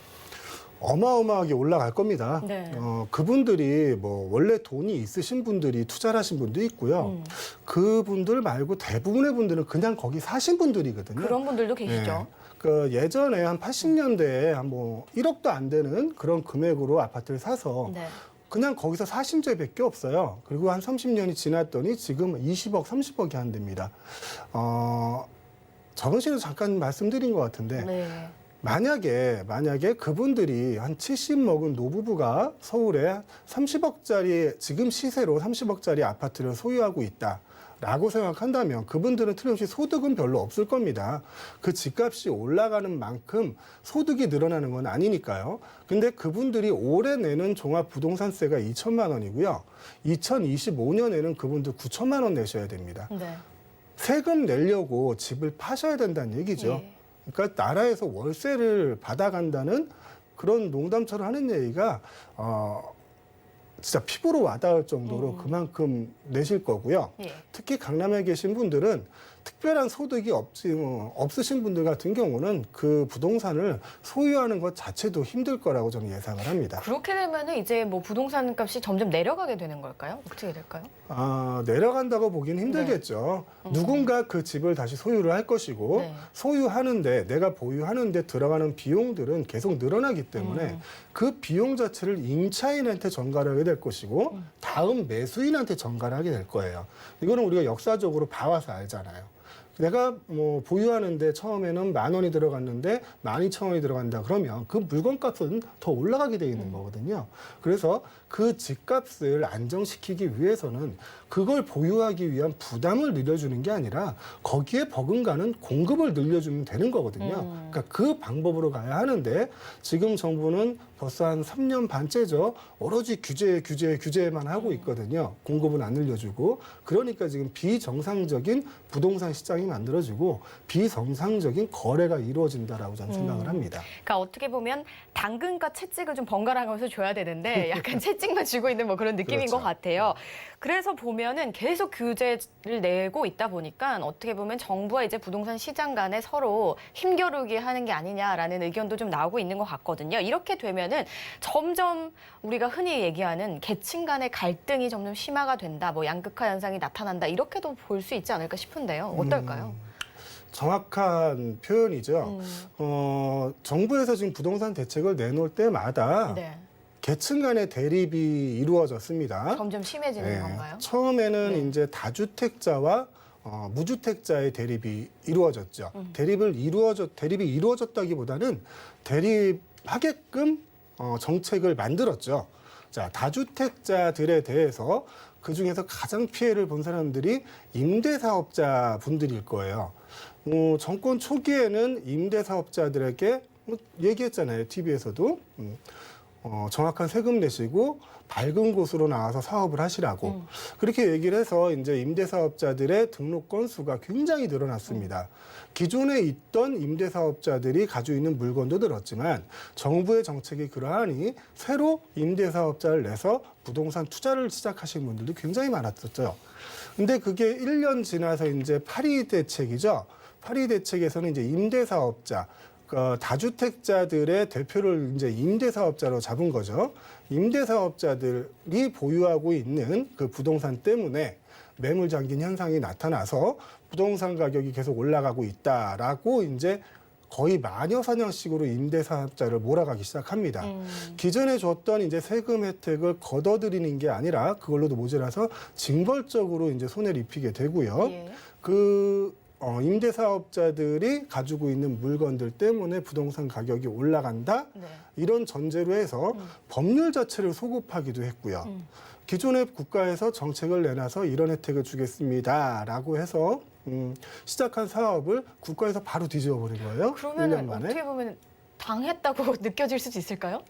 어마어마하게 올라갈 겁니다. 네. 그분들이 뭐 원래 돈이 있으신 분들이 투자를 하신 분도 있고요. 그분들 말고 대부분의 분들은 그냥 거기 사신 분들이거든요. 그런 분들도 계시죠. 예. 그 예전에 한 80년대에 한 뭐 1억도 안 되는 그런 금액으로 아파트를 사서 네. 그냥 거기서 사신 적밖에 없어요. 그리고 한 30년이 지났더니 지금 20억, 30억이 한답니다. 저번 시간에 잠깐 말씀드린 것 같은데 네. 만약에 그분들이 한 70 먹은 노부부가 서울에 30억짜리 지금 시세로 30억짜리 아파트를 소유하고 있다라고 생각한다면 그분들은 틀림없이 소득은 별로 없을 겁니다. 그 집값이 올라가는 만큼 소득이 늘어나는 건 아니니까요. 근데 그분들이 올해 내는 종합부동산세가 2천만 원이고요. 2025년에는 그분들 9천만 원 내셔야 됩니다. 네. 세금 내려고 집을 파셔야 된다는 얘기죠. 예. 그러니까 나라에서 월세를 받아간다는 그런 농담처럼 하는 얘기가 진짜 피부로 와닿을 정도로 그만큼 내실 거고요. 예. 특히 강남에 계신 분들은 특별한 소득이 없으신 분들 같은 경우는 그 부동산을 소유하는 것 자체도 힘들 거라고 저는 예상을 합니다. 그렇게 되면은 이제 뭐 부동산 값이 점점 내려가게 되는 걸까요? 어떻게 될까요? 내려간다고 보기는 힘들겠죠. 누군가 그 집을 다시 소유를 할 것이고 네. 소유하는데 내가 보유하는데 들어가는 비용들은 계속 늘어나기 때문에 그 비용 자체를 임차인한테 전가를 하게 될 것이고 다음 매수인한테 전가를 하게 될 거예요. 이거는 우리가 역사적으로 봐와서 알잖아요. 내가 뭐 보유하는데 처음에는 10,000원이 들어갔는데 12,000원이 들어간다 그러면 그 물건값은 더 올라가게 돼 있는 거거든요. 그래서 그 집값을 안정시키기 위해서는 그걸 보유하기 위한 부담을 늘려주는 게 아니라 거기에 버금가는 공급을 늘려주면 되는 거거든요. 그러니까 그 방법으로 가야 하는데 지금 정부는 벌써 한 3년 반째죠. 오로지 규제만 하고 있거든요. 공급은 안 늘려주고. 그러니까 지금 비정상적인 부동산 시장이 현상이 만들어지고 비정상적인 거래가 이루어진다라고 저는 생각을 합니다. 그러니까 어떻게 보면 당근과 채찍을 좀 번갈아가면서 줘야 되는데 약간 채찍만 쥐고 있는 뭐 그런 느낌인 그렇죠. 것 같아요. 그래서 보면은 계속 규제를 내고 있다 보니까 어떻게 보면 정부와 이제 부동산 시장 간에 서로 힘겨루기 하는 게 아니냐라는 의견도 좀 나오고 있는 것 같거든요. 이렇게 되면은 점점 우리가 흔히 얘기하는 계층 간의 갈등이 점점 심화가 된다, 뭐 양극화 현상이 나타난다 이렇게도 볼 수 있지 않을까 싶은데요. 어떨까요? 정확한 표현이죠. 정부에서 지금 부동산 대책을 내놓을 때마다 네. 계층 간의 대립이 이루어졌습니다. 점점 심해지는 네. 건가요? 처음에는 네. 이제 다주택자와 무주택자의 대립이 이루어졌죠. 대립이 이루어졌다기보다는 대립하게끔 정책을 만들었죠. 자, 다주택자들에 대해서 그 중에서 가장 피해를 본 사람들이 임대사업자 분들일 거예요. 정권 초기에는 임대사업자들에게 얘기했잖아요. TV에서도. 정확한 세금 내시고 밝은 곳으로 나와서 사업을 하시라고 그렇게 얘기를 해서 이제 임대사업자들의 등록 건수가 굉장히 늘어났습니다. 기존에 있던 임대사업자들이 가지고 있는 물건도 늘었지만 정부의 정책이 그러하니 새로 임대사업자를 내서 부동산 투자를 시작하신 분들도 굉장히 많았었죠. 근데 그게 1년 지나서 이제 8.2 대책이죠. 8.2 대책에서는 이제 임대사업자 다주택자들의 대표를 이제 임대사업자로 잡은 거죠. 임대사업자들이 보유하고 있는 그 부동산 때문에 매물 잠긴 현상이 나타나서 부동산 가격이 계속 올라가고 있다라고 이제 거의 마녀사냥식으로 임대사업자를 몰아가기 시작합니다. 기존에 줬던 이제 세금 혜택을 걷어들이는 게 아니라 그걸로도 모자라서 징벌적으로 이제 손해를 입히게 되고요. 예. 임대사업자들이 가지고 있는 물건들 때문에 부동산 가격이 올라간다. 네. 이런 전제로 해서 법률 자체를 소급하기도 했고요. 기존의 국가에서 정책을 내놔서 이런 혜택을 주겠습니다라고 해서 시작한 사업을 국가에서 바로 뒤집어 버린 거예요. 1년 그러면 만에. 어떻게 보면 당했다고 느껴질 수도 있을까요?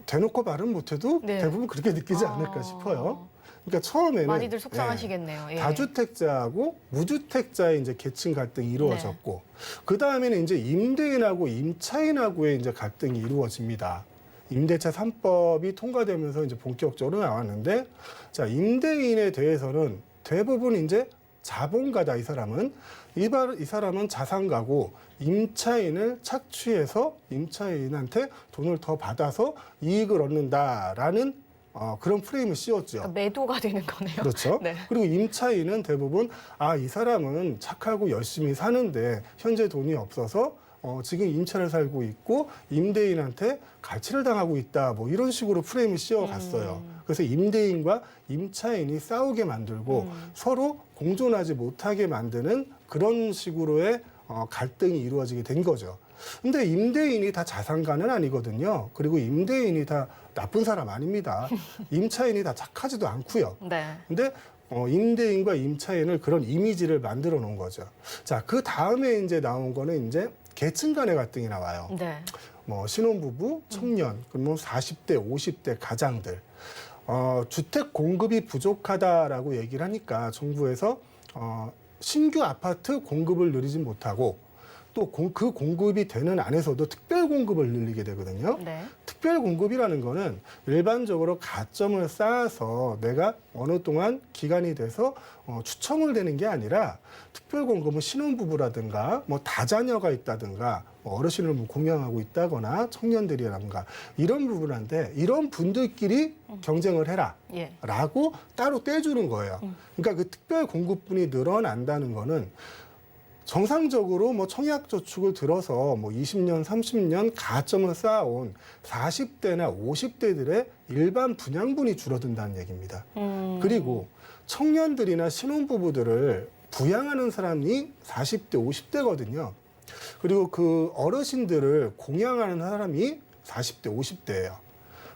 대놓고 말은 못해도 네. 대부분 그렇게 느끼지 아. 않을까 싶어요. 그러니까 처음에는 많이들 속상하시겠네요. 예. 다주택자하고 무주택자의 이제 계층 갈등이 이루어졌고 그 다음에는 이제 임대인하고 임차인하고의 이제 갈등이 이루어집니다. 임대차 3법이 통과되면서 이제 본격적으로 나왔는데 자 임대인에 대해서는 대부분 이제 자본가다 이 사람은 이 사람은 자산가고 임차인을 착취해서 임차인한테 돈을 더 받아서 이익을 얻는다라는 그런 프레임을 씌웠죠. 그러니까 매도가 되는 거네요. 그렇죠. 네. 그리고 임차인은 대부분 이 사람은 착하고 열심히 사는데 현재 돈이 없어서 지금 임차를 살고 있고 임대인한테 갈취를 당하고 있다. 뭐 이런 식으로 프레임을 씌워갔어요. 그래서 임대인과 임차인이 싸우게 만들고 서로 공존하지 못하게 만드는 그런 식으로의 갈등이 이루어지게 된 거죠. 근데 임대인이 다 자산가는 아니거든요. 그리고 임대인이 다 나쁜 사람 아닙니다. 임차인이 다 착하지도 않고요. 네. 근데 임대인과 임차인을 그런 이미지를 만들어 놓은 거죠. 자, 그 다음에 이제 나온 거는 이제 계층 간의 갈등이 나와요. 네. 뭐 신혼부부, 청년, 그리고 40대, 50대 가장들. 주택 공급이 부족하다라고 얘기를 하니까 정부에서 신규 아파트 공급을 늘리지 못하고 또 그 공급이 되는 안에서도 특별 공급을 늘리게 되거든요. 네. 특별 공급이라는 거는 일반적으로 가점을 쌓아서 내가 어느 동안 기간이 돼서 추첨을 되는 게 아니라 특별 공급은 신혼부부라든가 뭐 다자녀가 있다든가 뭐 어르신을 뭐 공양하고 있다거나 청년들이라든가 이런 부분한테 이런 분들끼리 경쟁을 해라. 예. 라고 따로 떼주는 거예요. 그러니까 그 특별 공급분이 늘어난다는 거는 정상적으로 뭐 청약저축을 들어서 뭐 20년, 30년 가점을 쌓아온 40대나 50대들의 일반 분양분이 줄어든다는 얘기입니다. 그리고 청년들이나 신혼부부들을 부양하는 사람이 40대, 50대거든요. 그리고 그 어르신들을 공양하는 사람이 40대, 50대예요.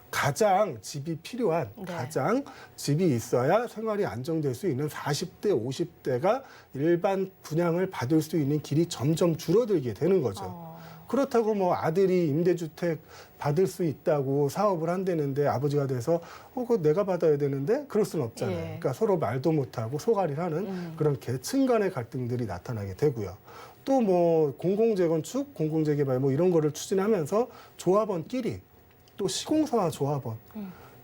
가장 집이 필요한, 네. 가장 집이 있어야 생활이 안정될 수 있는 40대, 50대가 일반 분양을 받을 수 있는 길이 점점 줄어들게 되는 거죠. 그렇다고 뭐 아들이 임대주택 받을 수 있다고 사업을 한다는데 아버지가 돼서 그거 내가 받아야 되는데 그럴 수는 없잖아요. 예. 그러니까 서로 말도 못하고 소갈이를 하는 그런 계층 간의 갈등들이 나타나게 되고요. 또 뭐 공공재건축, 공공재개발 뭐 이런 거를 추진하면서 조합원끼리 또 시공사와 조합원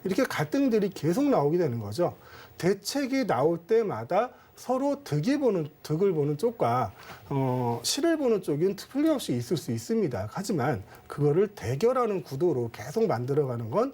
이렇게 갈등들이 계속 나오게 되는 거죠. 대책이 나올 때마다 서로 득을 보는 쪽과 실을 보는 쪽은 틀림없이 있을 수 있습니다. 하지만 그거를 대결하는 구도로 계속 만들어가는 건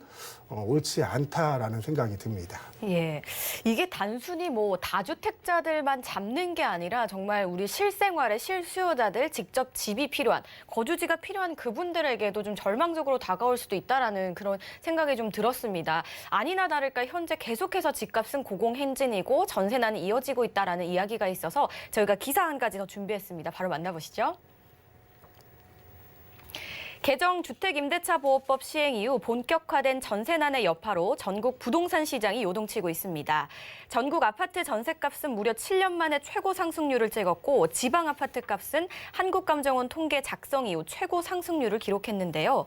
옳지 않다라는 생각이 듭니다. 예, 이게 단순히 뭐 다주택자들만 잡는 게 아니라 정말 우리 실생활의 실수요자들 직접 집이 필요한, 거주지가 필요한 그분들에게도 좀 절망적으로 다가올 수도 있다라는 그런 생각이 좀 들었습니다. 아니나 다를까 현재 계속해서 집값은 고공행진이고 전세난이 이어지고 있다라는 이야기가 있어서 저희가 기사 한 가지 더 준비했습니다. 바로 만나보시죠. 개정 주택임대차보호법 시행 이후 본격화된 전세난의 여파로 전국 부동산 시장이 요동치고 있습니다. 전국 아파트 전세값은 무려 7년 만에 최고 상승률을 찍었고 지방 아파트 값은 한국감정원 통계 작성 이후 최고 상승률을 기록했는데요.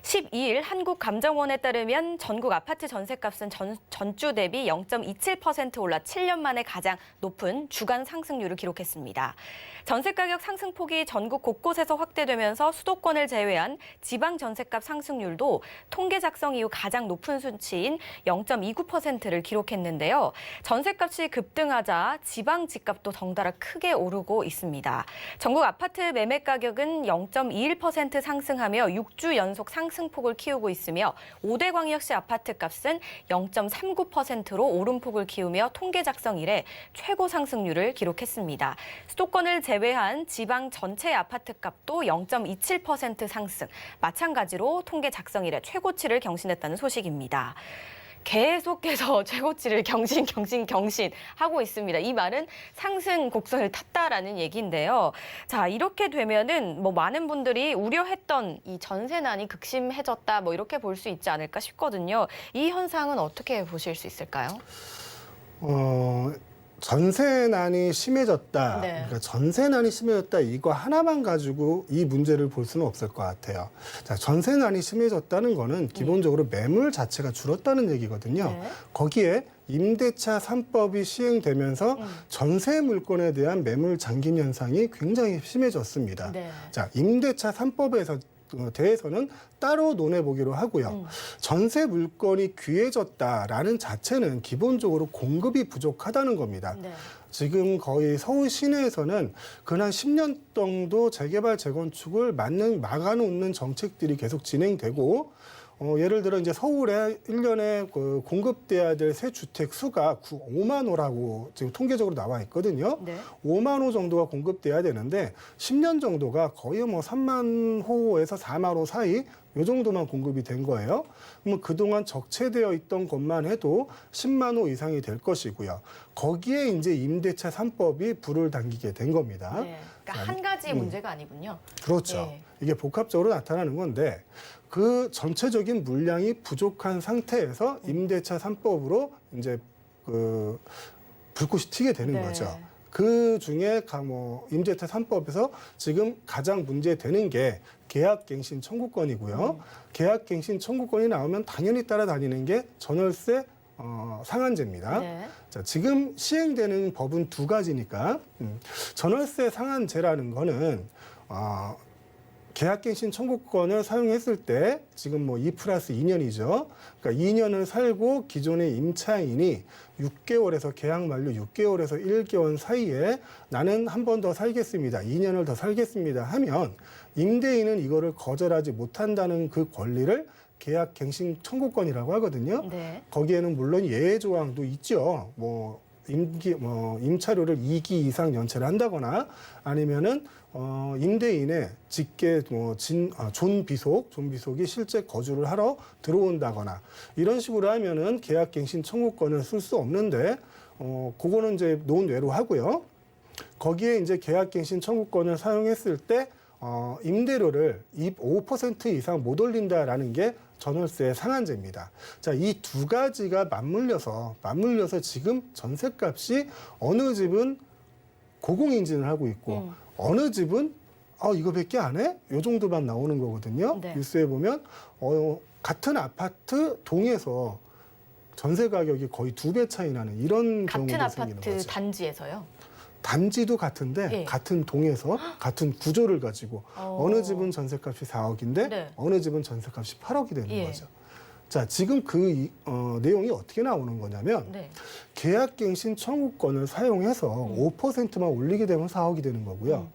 12일 한국감정원에 따르면 전국 아파트 전세값은 전주 대비 0.27% 올라 7년 만에 가장 높은 주간 상승률을 기록했습니다. 전세가격 상승폭이 전국 곳곳에서 확대되면서 수도권을 제외한 지방 전세값 상승률도 통계 작성 이후 가장 높은 수치인 0.29%를 기록했는데요. 전세값이 급등하자 지방 집값도 덩달아 크게 오르고 있습니다. 전국 아파트 매매 가격은 0.21% 상승하며 6주 연속 상승폭을 키우고 있으며 5대 광역시 아파트 값은 0.39%로 오름폭을 키우며 통계 작성 이래 최고 상승률을 기록했습니다. 수도권을 제외한 지방 전체 아파트 값도 0.27% 상승, 마찬가지로 통계 작성 이래 최고치를 경신했다는 소식입니다. 계속해서 최고치를 경신 하고 있습니다. 이 말은 상승 곡선을 탔다라는 얘기인데요. 자, 이렇게 되면은 뭐 많은 분들이 우려했던 이 전세난이 극심해졌다 뭐 이렇게 볼 수 있지 않을까 싶거든요. 이 현상은 어떻게 보실 수 있을까요? 전세난이 심해졌다. 네. 그러니까 전세난이 심해졌다. 이거 하나만 가지고 이 문제를 볼 수는 없을 것 같아요. 자, 전세난이 심해졌다는 거는 기본적으로 매물 자체가 줄었다는 얘기거든요. 네. 거기에 임대차 3법이 시행되면서 전세 물건에 대한 매물 잠김 현상이 굉장히 심해졌습니다. 네. 자, 임대차 3법에서 대해서는 따로 논해보기로 하고요. 전세 물건이 귀해졌다라는 자체는 기본적으로 공급이 부족하다는 겁니다. 네. 지금 거의 서울 시내에서는 근한 10년 정도 재개발, 재건축을 막아놓는 정책들이 계속 진행되고 예를 들어 이제 서울에 1년에 공급돼야 될 새 주택 수가 5만 호라고 지금 통계적으로 나와 있거든요. 네. 5만 호 정도가 공급돼야 되는데 10년 정도가 거의 뭐 3만 호에서 4만 호 사이 이 정도만 공급이 된 거예요. 그러면 그동안 적체되어 있던 것만 해도 10만 호 이상이 될 것이고요. 거기에 이제 임대차 3법이 불을 당기게 된 겁니다. 네. 그러니까 한 가지 문제가 아니군요. 그렇죠. 예. 이게 복합적으로 나타나는 건데 그 전체적인 물량이 부족한 상태에서 임대차 3법으로 이제 그 불꽃이 튀게 되는 네. 거죠. 그 중에 임대차 3법에서 지금 가장 문제되는 게 계약갱신 청구권이고요. 계약갱신 청구권이 나오면 당연히 따라다니는 게 전월세 상한제입니다. 네. 자, 지금 시행되는 법은 두 가지니까 전월세 상한제라는 거는 계약갱신 청구권을 사용했을 때 지금 뭐 2+2년이죠. 그러니까 2년을 살고 기존의 임차인이 6개월에서 계약 만료 6개월에서 1개월 사이에 나는 한 번 더 살겠습니다. 2년을 더 살겠습니다 하면 임대인은 이거를 거절하지 못한다는 그 권리를 계약갱신 청구권이라고 하거든요. 네. 거기에는 물론 예외 조항도 있죠. 임차료를 2기 이상 연체를 한다거나 아니면은 임대인의 직계 존비속이 실제 거주를 하러 들어온다거나 이런 식으로 하면은 계약갱신 청구권을 쓸 수 없는데 그거는 이제 논외로 하고요. 거기에 이제 계약갱신 청구권을 사용했을 때 임대료를 5% 이상 못 올린다라는 게 전월세 상한제입니다. 자, 이 두 가지가 맞물려서 지금 전세값이 어느 집은 고공행진을 하고 있고 어느 집은 이거밖에 안 해? 요 정도만 나오는 거거든요. 네. 뉴스에 보면 같은 아파트 동에서 전세 가격이 거의 2배 차이 나는 이런 같은 경우가 생기는 아파트 거죠. 단지에서요? 단지도 같은데 예. 같은 동에서 같은 구조를 가지고 어느 집은 전세값이 4억인데 네. 어느 집은 전세값이 8억이 되는 예. 거죠. 자, 지금 그 내용이 어떻게 나오는 거냐면 네. 계약갱신 청구권을 사용해서 5%만 올리게 되면 4억이 되는 거고요.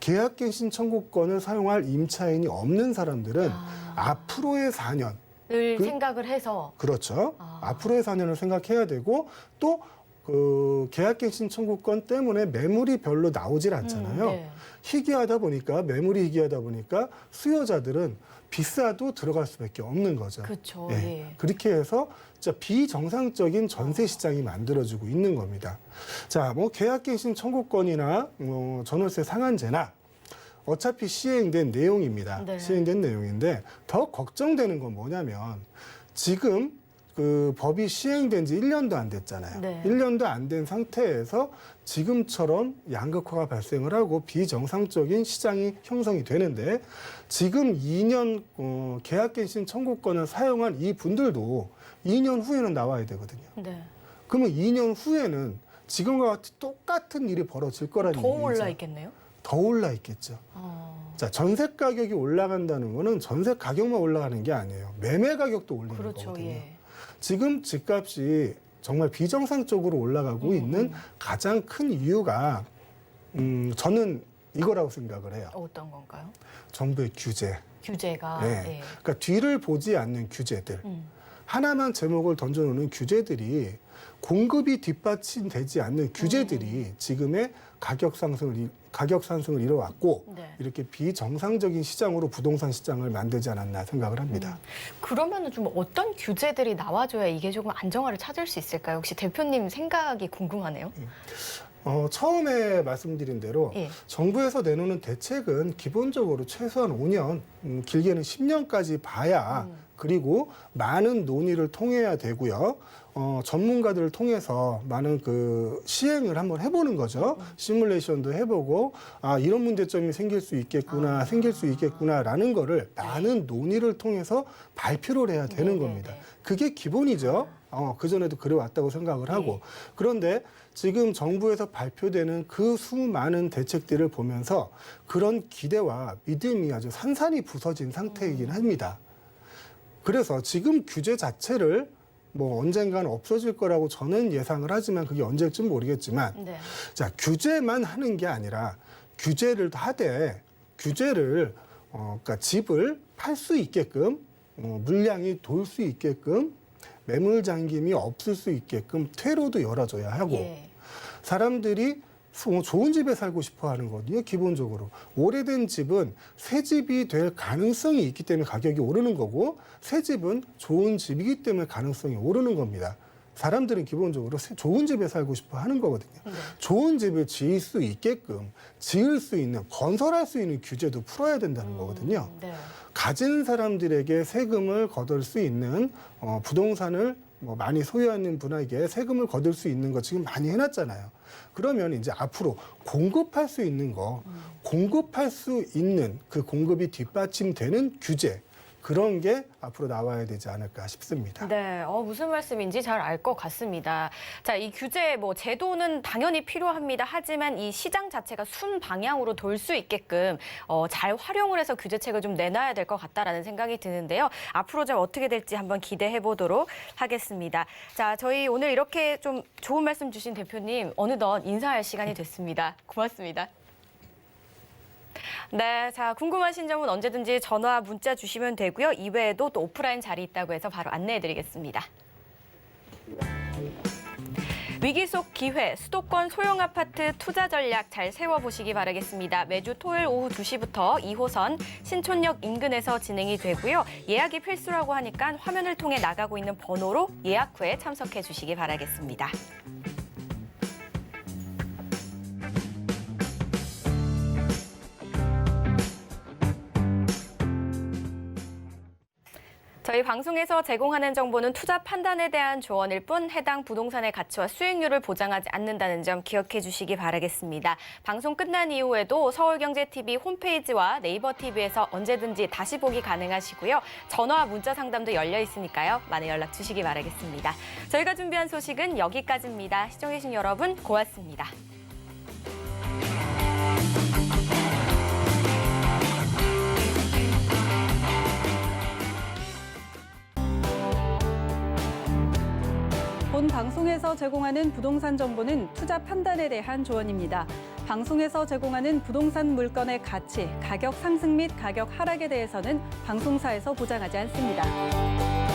계약갱신 청구권을 사용할 임차인이 없는 사람들은 앞으로의 4년, 을 생각을 해서 그렇죠. 앞으로의 4년을 생각해야 되고 또 그 계약갱신 청구권 때문에 매물이 별로 나오질 않잖아요. 네. 희귀하다 보니까 매물이 희귀하다 보니까 수요자들은 비싸도 들어갈 수밖에 없는 거죠. 그렇죠. 예. 예. 그렇게 해서 진짜 비정상적인 전세 시장이 만들어지고 있는 겁니다. 자, 뭐 계약갱신 청구권이나 전월세 상한제나 어차피 시행된 내용입니다. 네. 시행된 내용인데 더 걱정되는 건 뭐냐면 지금 그 법이 시행된 지 1년도 안 됐잖아요. 네. 1년도 안 된 상태에서 지금처럼 양극화가 발생을 하고 비정상적인 시장이 형성이 되는데 지금 2년 계약갱신 청구권을 사용한 이 분들도 2년 후에는 나와야 되거든요. 네. 그러면 2년 후에는 지금과 같이 똑같은 일이 벌어질 거라는 더 얘기죠. 올라 있겠네요. 더 올라 있겠죠. 자, 전세 가격이 올라간다는 거는 전세 가격만 올라가는 게 아니에요. 매매 가격도 올리는 그렇죠. 거거든요. 예. 지금 집값이 정말 비정상적으로 올라가고 있는 가장 큰 이유가 저는 이거라고 생각을 해요. 어떤 건가요? 정부의 규제. 규제가. 네. 예. 그러니까 뒤를 보지 않는 규제들. 하나만 제목을 던져놓는 규제들이 공급이 뒷받침되지 않는 규제들이 지금의 가격 상승을 이뤄왔고 네. 이렇게 비정상적인 시장으로 부동산 시장을 만들지 않았나 생각을 합니다. 그러면은 좀 어떤 규제들이 나와줘야 이게 조금 안정화를 찾을 수 있을까요? 혹시 대표님 생각이 궁금하네요. 처음에 말씀드린 대로 예. 정부에서 내놓는 대책은 기본적으로 최소한 5년, 길게는 10년까지 봐야 그리고 많은 논의를 통해야 되고요. 전문가들을 통해서 많은 그 시행을 한번 해보는 거죠. 시뮬레이션도 해보고 이런 문제점이 생길 수 있겠구나라는 거를 많은 논의를 통해서 발표를 해야 되는 네, 겁니다. 네, 네. 그게 기본이죠. 그전에도 그래왔다고 생각을 하고. 그런데 지금 정부에서 발표되는 그 수많은 대책들을 보면서 그런 기대와 믿음이 아주 산산이 부서진 상태이긴 합니다. 그래서 지금 규제 자체를 뭐 언젠가는 없어질 거라고 저는 예상을 하지만 그게 언제쯤 모르겠지만 네. 자, 규제만 하는 게 아니라 규제를 하되 규제를 그러니까 집을 팔 수 있게끔 물량이 돌 수 있게끔 매물 잠김이 없을 수 있게끔 퇴로도 열어줘야 하고 예. 사람들이 좋은 집에 살고 싶어 하는 거거든요, 기본적으로. 오래된 집은 새 집이 될 가능성이 있기 때문에 가격이 오르는 거고, 새 집은 좋은 집이기 때문에 가능성이 오르는 겁니다. 사람들은 기본적으로 좋은 집에 살고 싶어 하는 거거든요. 네. 좋은 집을 지을 수 있게끔, 지을 수 있는, 건설할 수 있는 규제도 풀어야 된다는 거거든요. 네. 가진 사람들에게 세금을 거둘 수 있는 부동산을 많이 소유하는 분에게 세금을 거둘 수 있는 거 지금 많이 해놨잖아요. 그러면 이제 앞으로 공급할 수 있는 거, 공급할 수 있는 그 공급이 뒷받침되는 규제, 그런 게 앞으로 나와야 되지 않을까 싶습니다. 네, 무슨 말씀인지 잘 알 것 같습니다. 자, 이 규제 제도는 당연히 필요합니다. 하지만 이 시장 자체가 순 방향으로 돌 수 있게끔 잘 활용을 해서 규제책을 좀 내놔야 될 것 같다라는 생각이 드는데요. 앞으로 좀 어떻게 될지 한번 기대해 보도록 하겠습니다. 자, 저희 오늘 이렇게 좀 좋은 말씀 주신 대표님 어느덧 인사할 시간이 됐습니다. 고맙습니다. 네, 자, 궁금하신 점은 언제든지 전화, 문자 주시면 되고요. 이외에도 또 오프라인 자리 있다고 해서 바로 안내해드리겠습니다. 위기 속 기회, 수도권 소형 아파트 투자 전략 잘 세워보시기 바라겠습니다. 매주 토요일 오후 2시부터 2호선 신촌역 인근에서 진행이 되고요. 예약이 필수라고 하니까 화면을 통해 나가고 있는 번호로 예약 후에 참석해 주시기 바라겠습니다. 저희 방송에서 제공하는 정보는 투자 판단에 대한 조언일 뿐 해당 부동산의 가치와 수익률을 보장하지 않는다는 점 기억해 주시기 바라겠습니다. 방송 끝난 이후에도 서울경제TV 홈페이지와 네이버 TV에서 언제든지 다시 보기 가능하시고요. 전화, 문자 상담도 열려 있으니까요. 많은 연락 주시기 바라겠습니다. 저희가 준비한 소식은 여기까지입니다. 시청해주신 여러분 고맙습니다. 본 방송에서 제공하는 부동산 정보는 투자 판단에 대한 조언입니다. 방송에서 제공하는 부동산 물건의 가치, 가격 상승 및 가격 하락에 대해서는 방송사에서 보장하지 않습니다.